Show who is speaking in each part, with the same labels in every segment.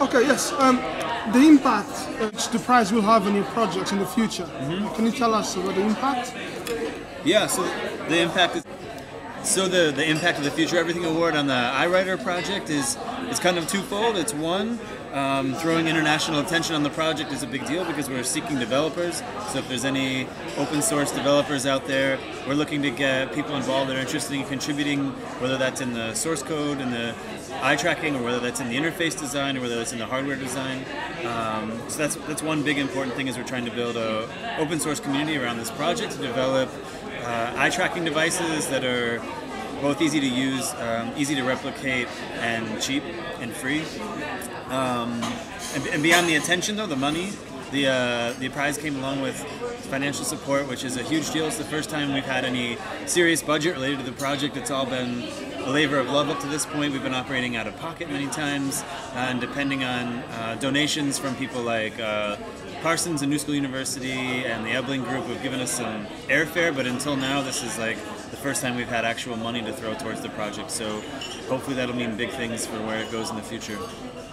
Speaker 1: Okay, yes. The impact which the prize will have on your projects in the future. Can you tell us about the impact?
Speaker 2: Yeah, so the impact is the impact of the Future Everything Award on the iWriter project is kind of twofold. It's one, throwing international attention on the project is a big deal because we're seeking developers. So if there's any open source developers out there, we're looking to get people involved that are interested in contributing, whether that's in the source code, in the eye tracking, or whether that's in the interface design, or whether that's in the hardware design. So that's one big important thing, is we're trying to build a open source community around this project to develop eye tracking devices that are both easy to use, easy to replicate, and cheap and free. And beyond the attention, though, the money, the prize came along with financial support, which is a huge deal. It's the first time we've had any serious budget related to the project. It's all been a labor of love up to this point. We've been operating out of pocket many times, and depending on donations from people like Parsons and New School University and the Ebling Group have given us some airfare, but until now this is like the first time we've had actual money to throw towards the project, so hopefully that'll mean big things for where it goes in the future.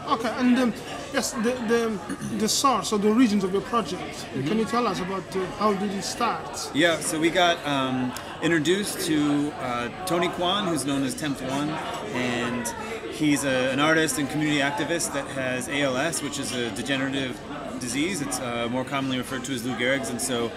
Speaker 1: Okay, and yes, the source or the origins of your project, can you tell us about how did it start?
Speaker 2: Yeah, so we got introduced to Tony Kwan, who's known as 10th One, and he's an artist and community activist that has ALS, which is a degenerative disease. It's more commonly referred to as Lou Gehrig's, and so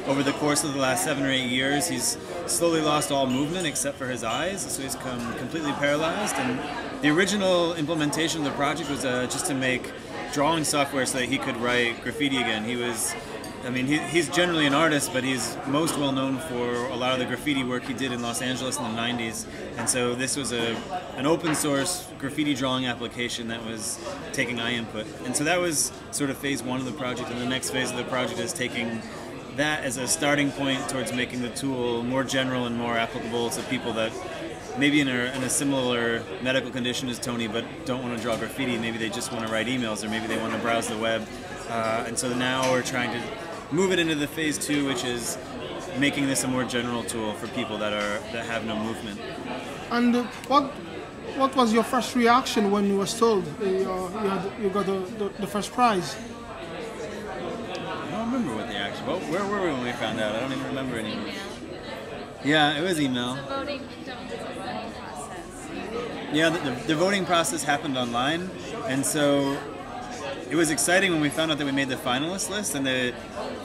Speaker 2: over the course of the last 7 or 8 years, he's slowly lost all movement except for his eyes, so he's become completely paralyzed. And the original implementation of the project was just to make drawing software so that he could write graffiti again. He's generally an artist, but he's most well known for a lot of the graffiti work he did in Los Angeles in the 90s. And so this was an open source graffiti drawing application that was taking eye input. And so that was sort of phase one of the project, and the next phase of the project is taking that as a starting point towards making the tool more general and more applicable to people that maybe in a similar medical condition as Tony but don't want to draw graffiti. Maybe they just want to write emails, or maybe they want to browse the web. And so now we're trying to move it into the phase two, which is making this a more general tool for people that have no movement.
Speaker 1: And what was your first reaction when you were told you got the first prize?
Speaker 2: I don't remember what the action. Where were we when we found out? I don't even remember anymore. Yeah, it was email.
Speaker 3: The voting process.
Speaker 2: Yeah, the voting process happened online, and so it was exciting when we found out that we made the finalist list. And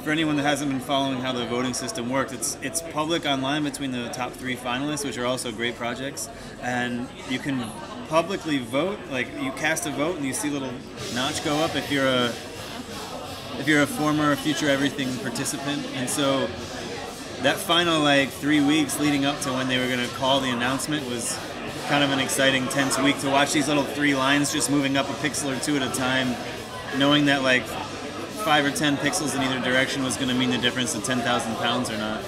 Speaker 2: for anyone that hasn't been following how the voting system works, it's public online between the top 3 finalists, which are also great projects, and you can publicly vote. Like, you cast a vote and you see a little notch go up if you're a former Future Everything participant. And so that final 3 weeks leading up to when they were going to call the announcement was kind of an exciting, tense week to watch these little 3 lines just moving up a pixel or 2 at a time, knowing that 5 or 10 pixels in either direction was going to mean the difference of 10,000 pounds or not.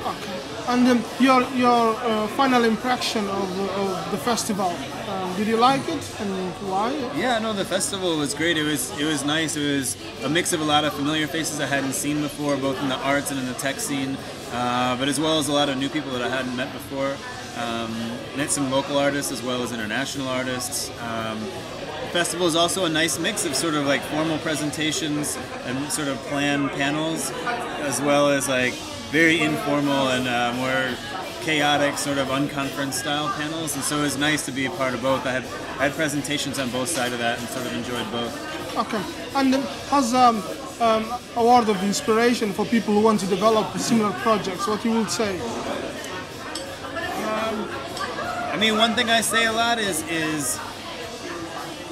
Speaker 1: Okay. And your final impression of the festival, did you like it, and why?
Speaker 2: Yeah, no, the festival was great. It was nice. It was a mix of a lot of familiar faces I hadn't seen before, both in the arts and in the tech scene, but as well as a lot of new people that I hadn't met before. Met some local artists as well as international artists. The festival is also a nice mix of sort of formal presentations and sort of planned panels, as well as very informal and more chaotic sort of unconference style panels, and so it was nice to be a part of both. I had presentations on both sides of that and sort of enjoyed both.
Speaker 1: Okay, and has a word of inspiration for people who want to develop similar projects, what you would say?
Speaker 2: One thing I say a lot is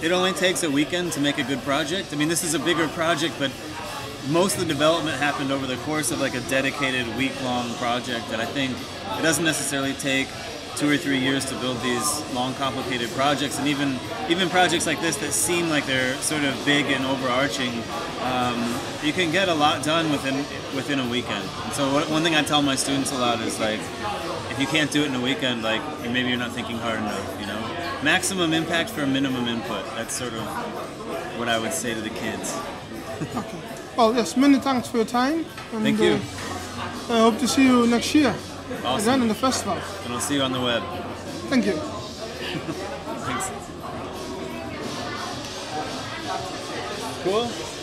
Speaker 2: it only takes a weekend to make a good project. This is a bigger project, but most of the development happened over the course of a dedicated week-long project, and I think it doesn't necessarily take 2 or 3 years to build these long, complicated projects, and even projects like this that seem like they're sort of big and overarching, you can get a lot done within a weekend. And so one thing I tell my students a lot is if you can't do it in a weekend, maybe you're not thinking hard enough. Maximum impact for minimum input. That's sort of what I would say to the kids.
Speaker 1: Okay. Well, yes, many thanks for your time. And,
Speaker 2: thank you.
Speaker 1: I hope to see you next year.
Speaker 2: Awesome.
Speaker 1: Again in the festival.
Speaker 2: And I'll see you on the web.
Speaker 1: Thank you.
Speaker 2: Thanks. Cool.